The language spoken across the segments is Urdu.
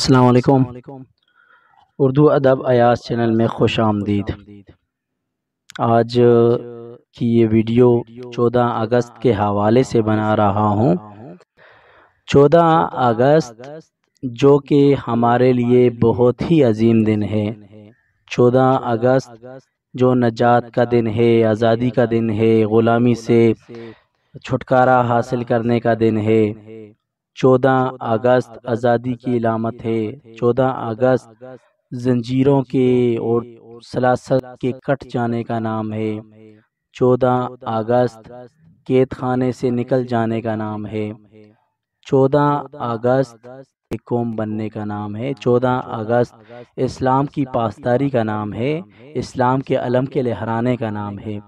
السلام علیکم۔ اردو ادب ایاز چینل میں خوش آمدید۔ آج کی یہ ویڈیو 14 اگست کے حوالے سے بنا رہا ہوں۔ 14 اگست جو کہ ہمارے لیے بہت ہی عظیم دن ہے۔ 14 اگست جو نجات کا دن ہے، آزادی کا دن ہے، غلامی سے چھٹکارا حاصل کرنے کا دن ہے۔ 14 اگست آزادی کی علامت ہے۔ 14 اگست زنجیروں کے اور سلاسل کے کٹ جانے کا نام ہے۔ 14 اگست قید خانے سے نکل جانے کا نام ہے۔ 14 اگست ایک قوم بننے کا نام ہے۔ 14 اگست اسلام کی پاسداری کا نام ہے، اسلام کے علم کے لہرانے کا نام ہے۔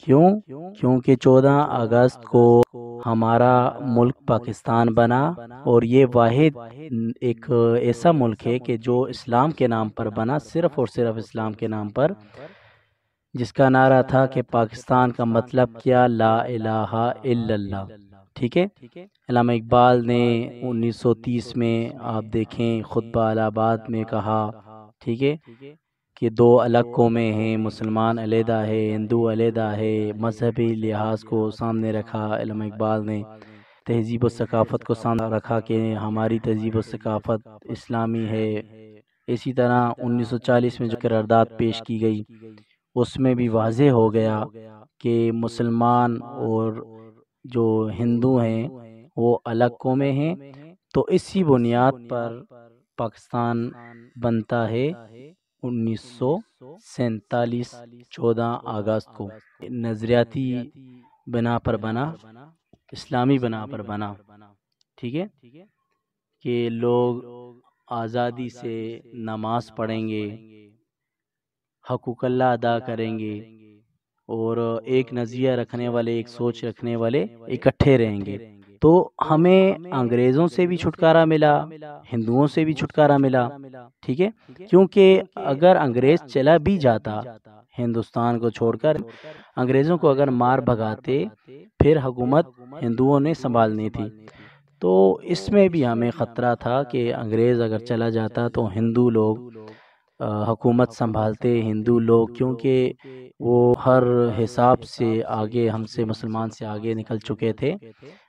کیونکہ 14 اگست کو ہمارا ملک پاکستان بنا، اور یہ واحد ایک ایسا ملک ہے کہ جو اسلام کے نام پر بنا، صرف اور صرف اسلام کے نام پر، جس کا نعرہ تھا کہ پاکستان کا مطلب کیا، لا الہ الا اللہ۔ ٹھیک ہے، علامہ اقبال نے 1930 میں آپ دیکھیں خطبہ الہ آباد میں کہا، ٹھیک ہے، کہ دو الگ قومیں ہیں، مسلمان علیحدہ ہے، ہندو علیحدہ ہے۔ مذہبی لحاظ کو سامنے رکھا علامہ اقبال نے، تہذیب و ثقافت کو سامنے رکھا کہ ہماری تہذیب و ثقافت اسلامی ہے۔ اسی طرح 1940 میں جو قرارداد پیش کی گئی، اس میں بھی واضح ہو گیا کہ مسلمان اور جو ہندو ہیں وہ الگ قومیں ہیں، تو اسی بنیاد پر پاکستان بنتا ہے 1947 14 اگست کو۔ نظریاتی بنا پر بنا، اسلامی بنا پر بنا، ٹھیک ہے، کہ لوگ آزادی سے نماز پڑھیں گے، حقوق اللہ ادا کریں گے، اور ایک نظریہ رکھنے والے، ایک سوچ رکھنے والے اکٹھے رہیں گے۔ تو ہمیں انگریزوں سے بھی چھٹکارا ملا، ہندوؤں سے بھی چھٹکارا ملا، ٹھیک ہے، کیونکہ اگر انگریز چلا بھی جاتا ہندوستان کو چھوڑ کر، انگریزوں کو اگر مار بھگاتے، پھر حکومت ہندوؤں نے سنبھالنی تھی۔ تو اس میں بھی ہمیں خطرہ تھا کہ انگریز اگر چلا جاتا تو ہندو لوگ حکومت سنبھالتے، ہندو لوگ، کیونکہ وہ ہر حساب سے آگے، ہم سے، مسلمان سے آگے نکل چکے تھے،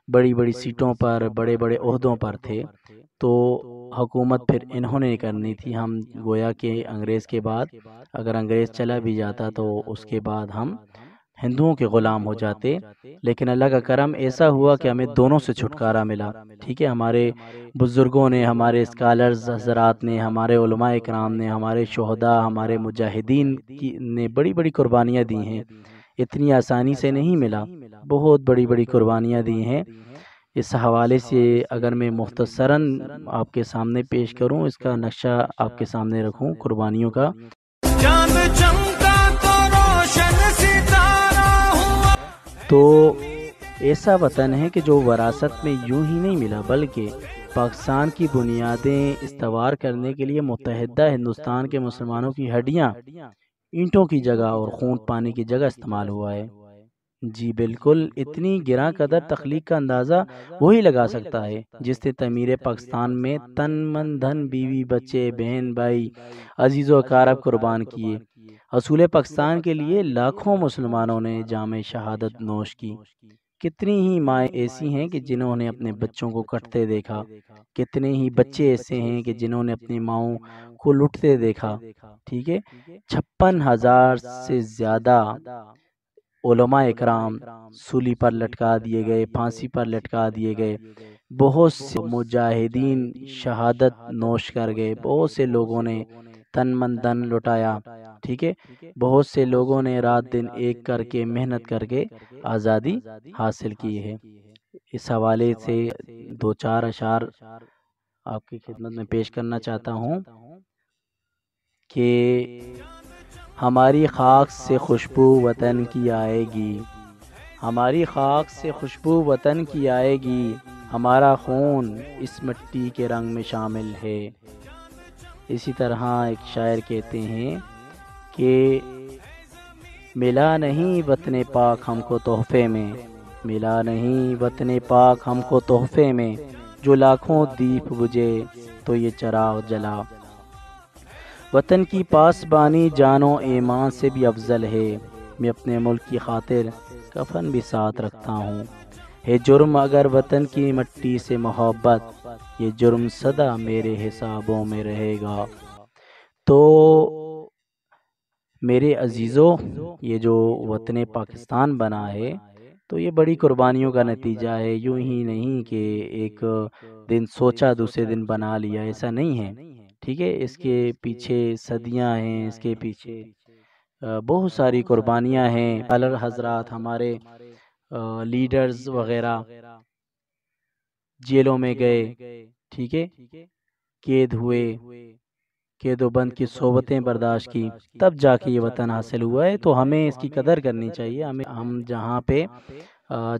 بڑی بڑی سیٹوں پر، بڑے بڑے عہدوں پر تھے، تو حکومت پھر انہوں نے کرنی تھی۔ ہم گویا کہ انگریز کے بعد، اگر انگریز چلا بھی جاتا تو اس کے بعد ہم ہندوؤں کے غلام ہو جاتے، لیکن اللہ کا کرم ایسا ہوا کہ ہمیں دونوں سے چھٹکارا ملا، ٹھیک ہے۔ ہمارے بزرگوں نے، ہمارے اسکالرز حضرات نے، ہمارے علماء اکرام نے، ہمارے شہداء، ہمارے مجاہدین نے بڑی بڑی قربانیاں دی ہیں۔ اتنی آسانی سے نہیں ملا، بہت بڑی بڑی قربانیاں دی ہیں۔ اس حوالے سے اگر میں مختصراً آپ کے سامنے پیش کروں، اس کا نقشہ آپ کے سامنے رکھوں قربانیوں کا، تو ایسا وطن ہے کہ جو وراثت میں یوں ہی نہیں ملا، بلکہ پاکستان کی بنیادیں استوار کرنے کے لیے متحدہ ہندوستان کے مسلمانوں کی ہڈیاں اینٹوں کی جگہ اور خون پانی کی جگہ استعمال ہوا ہے۔ جی بالکل، اتنی گراں قدر تخلیق کا اندازہ وہی لگا سکتا ہے جس نے تعمیر پاکستان میں تن من دھن، بیوی بچے، بہن بھائی، عزیز و اقارب قربان کیے۔ حصول پاکستان کے لیے لاکھوں مسلمانوں نے جام شہادت نوش کی۔ کتنی ہی مائیں ایسی ہیں کہ جنہوں نے اپنے بچوں کو کٹتے دیکھا، کتنے ہی بچے ایسے ہیں کہ جنہوں نے اپنی ماؤں کو لٹتے دیکھا، ٹھیک ہے۔ 56,000 سے زیادہ علماء اکرام سولی پر لٹکا دیے گئے، پھانسی پر لٹکا دیے گئے، بہت سے مجاہدین شہادت نوش کر گئے، بہت سے لوگوں نے تن من دھن لٹایا، ٹھیک ہے، بہت سے لوگوں نے رات دن ایک کر کے، محنت کر کے آزادی حاصل کی ہے۔ اس حوالے سے دو چار اشعار آپ کی خدمت میں پیش کرنا چاہتا ہوں کہ ہماری خاک سے خوشبو وطن کی آئے گی، ہماری خاک سے خوشبو وطن کی آئے گی، ہمارا خون اس مٹی کے رنگ میں شامل ہے۔ اسی طرح ایک شاعر کہتے ہیں کہ ملا نہیں وطن پاک ہم کو تحفے میں، ملا نہیں وطن پاک ہم کو تحفے میں، جو لاکھوں دیپ بجھے تو یہ چراغ جلا۔ وطن کی پاسبانی جان و ایمان سے بھی افضل ہے، میں اپنے ملک کی خاطر کفن بھی ساتھ رکھتا ہوں۔ ہے جرم اگر وطن کی مٹی سے محبت، یہ جرم سدا میرے حسابوں میں رہے گا۔ تو میرے عزیزو، یہ جو وطن پاکستان بنا ہے تو یہ بڑی قربانیوں کا نتیجہ ہے، یوں ہی نہیں کہ ایک دن سوچا دوسرے دن بنا لیا، ایسا نہیں ہے، ٹھیک ہے۔ اس کے پیچھے صدیاں ہیں، اس کے پیچھے بہت ساری قربانیاں ہیں۔ کالر حضرات، ہمارے لیڈرز وغیرہ جیلوں میں گئے، ٹھیک ہے، قید ہوئے، قید و بند کی صحبتیں برداشت کی، تب جا کے یہ وطن حاصل ہوا ہے۔ تو ہمیں اس کی قدر کرنی چاہیے۔ ہم جہاں پہ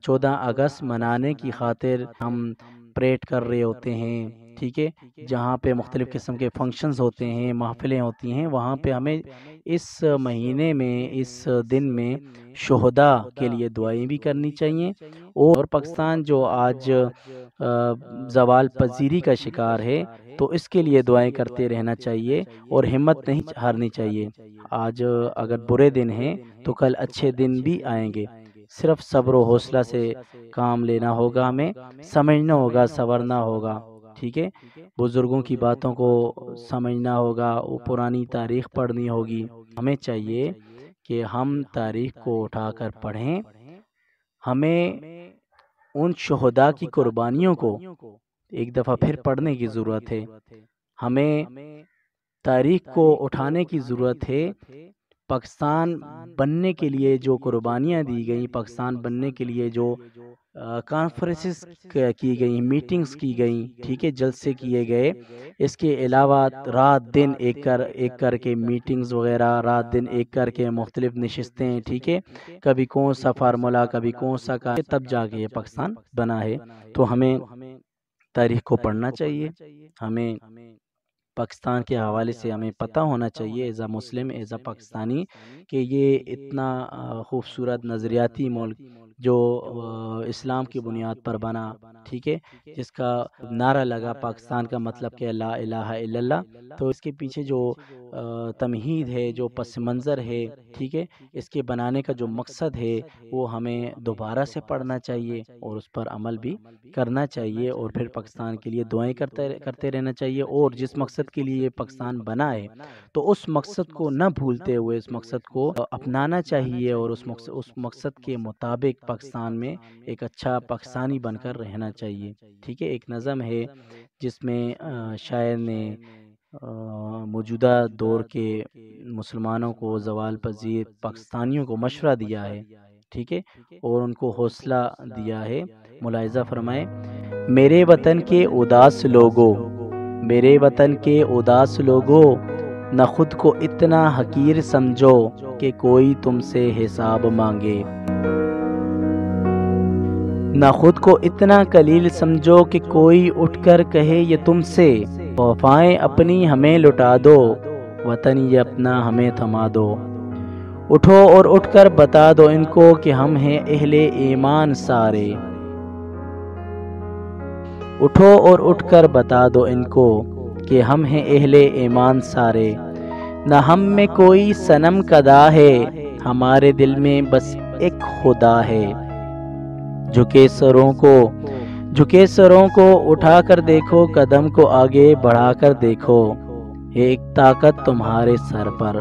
14 اگست منانے کی خاطر ہم پریڈ کر رہے ہوتے ہیں، ٹھیک ہے، جہاں پہ مختلف قسم کے فنکشنز ہوتے ہیں، محفلیں ہوتی ہیں، وہاں پہ ہمیں اس مہینے میں، اس دن میں شہداء کے لیے دعائیں بھی کرنی چاہیے۔ اور پاکستان جو آج زوال پذیری کا شکار ہے تو اس کے لیے دعائیں کرتے رہنا چاہیے اور ہمت نہیں ہارنی چاہیے۔ آج اگر برے دن ہیں تو کل اچھے دن بھی آئیں گے، صرف صبر و حوصلہ سے کام لینا ہوگا، ہمیں سمجھنا ہوگا، سنورنا ہوگا، ٹھیک ہے، بزرگوں کی باتوں کو سمجھنا ہوگا، وہ پرانی تاریخ پڑھنی ہوگی۔ ہمیں چاہیے کہ ہم تاریخ کو اٹھا کر پڑھیں، ہمیں ان شہداء کی قربانیوں کو ایک دفعہ پھر پڑھنے کی ضرورت ہے، ہمیں تاریخ کو اٹھانے کی ضرورت ہے۔ پاکستان بننے کے لیے جو قربانیاں دی گئیں، پاکستان بننے کے لیے جو کانفرنسز کی گئیں، میٹنگز کی گئیں، ٹھیک ہے، جلسے کیے گئے، اس کے علاوہ رات دن ایک کر کے میٹنگز وغیرہ، رات دن ایک کر کے مختلف نشستیں، ٹھیک ہے، کبھی کون سا فارمولا، کبھی کون سا کا، تب جا کے یہ پاکستان بنا ہے۔ تو ہمیں تاریخ کو پڑھنا چاہیے، ہمیں پاکستان کے حوالے سے ہمیں پتہ ہونا چاہیے as a Muslim, as a Pakistani, کہ یہ اتنا خوبصورت نظریاتی ملک جو اسلام کی بنیاد پر بنا، ٹھیک ہے، جس کا نعرہ لگا پاکستان کا مطلب کہ لا الہ الا اللہ، تو اس کے پیچھے جو تمہید ہے، جو پس منظر ہے، ٹھیک ہے، اس کے بنانے کا جو مقصد ہے وہ ہمیں دوبارہ سے پڑھنا چاہیے اور اس پر عمل بھی کرنا چاہیے، اور پھر پاکستان کے لیے دعائیں کرتے رہنا چاہیے۔ اور جس مقصد کے لیے پاکستان بنا ہے تو اس مقصد کو نہ بھولتے ہوئے اس مقصد کو اپنانا چاہیے، اور اس مقصد کے مطابق پاکستان میں ایک اچھا پاکستانی بن کر رہنا چاہیے، ٹھیک ہے۔ ایک نظم ہے جس میں شاعر نے موجودہ دور کے مسلمانوں کو، زوال پذیر پاکستانیوں کو مشورہ دیا ہے، ٹھیک ہے، اور ان کو حوصلہ دیا ہے۔ ملاحظہ فرمائیں، میرے وطن کے اداس لوگوں، میرے وطن کے اداس لوگوں، نہ خود کو اتنا حقیر سمجھو کہ کوئی تم سے حساب مانگے، نہ خود کو اتنا قلیل سمجھو کہ کوئی اٹھ کر کہے یہ تم سے، وفائیں اپنی ہمیں لٹا دو، وطن یہ اپنا ہمیں تھما دو۔ اٹھو اور اٹھ کر بتا دو ان کو کہ ہم ہیں اہل ایمان سارے، اٹھو اور اٹھ کر بتا دو ان کو کہ ہم ہیں اہل ایمان سارے، نہ ہم میں کوئی صنم کدا ہے، ہمارے دل میں بس ایک خدا ہے۔ جھکے سروں کو اٹھا کر دیکھو، قدم کو آگے بڑھا کر دیکھو، ہے ایک طاقت تمہارے سر پر،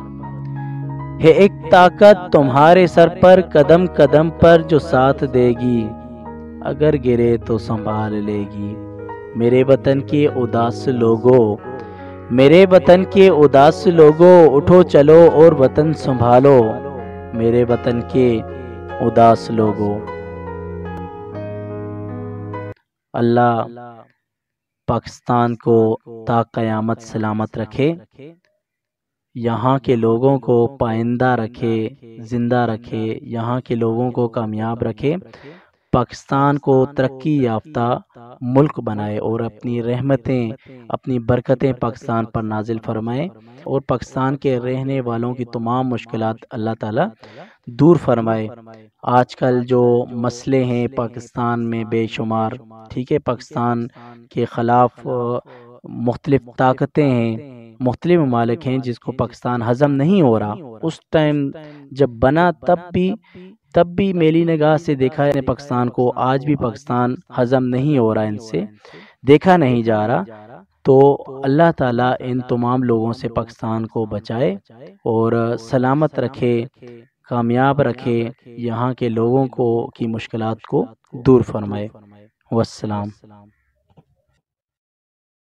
ہے ایک طاقت تمہارے سر پر، قدم قدم پر جو ساتھ دے گی، اگر گرے تو سنبھال لے گی۔ میرے وطن کے اداس لوگوں، میرے وطن کے اداس لوگوں، اٹھو چلو اور وطن سنبھالو، میرے وطن کے اداس لوگوں۔ اللہ پاکستان کو تا قیامت سلامت رکھے، یہاں کے لوگوں کو پائندہ رکھے، زندہ رکھے، یہاں کے لوگوں کو کامیاب رکھے، پاکستان کو ترقی یافتہ ملک بنائے اور اپنی رحمتیں اپنی برکتیں پاکستان پر نازل فرمائے اور پاکستان کے رہنے والوں کی تمام مشکلات اللہ تعالی دور فرمائے۔ آج کل جو مسئلے ہیں پاکستان میں بے شمار، ٹھیک ہے، پاکستان کے خلاف مختلف طاقتیں ہیں، مختلف ممالک ہیں جس کو پاکستان ہضم نہیں ہو رہا۔ اس ٹائم جب بنا تب بھی میری نگاہ سے دیکھا ہے پاکستان کو، آج بھی پاکستان ہضم نہیں ہو رہا، ان سے دیکھا نہیں جا رہا۔ تو اللہ تعالیٰ ان تمام لوگوں سے پاکستان کو بچائے اور سلامت رکھے، کامیاب رکھے، یہاں کے لوگوں کو کی مشکلات کو دور فرمائے۔ والسلام۔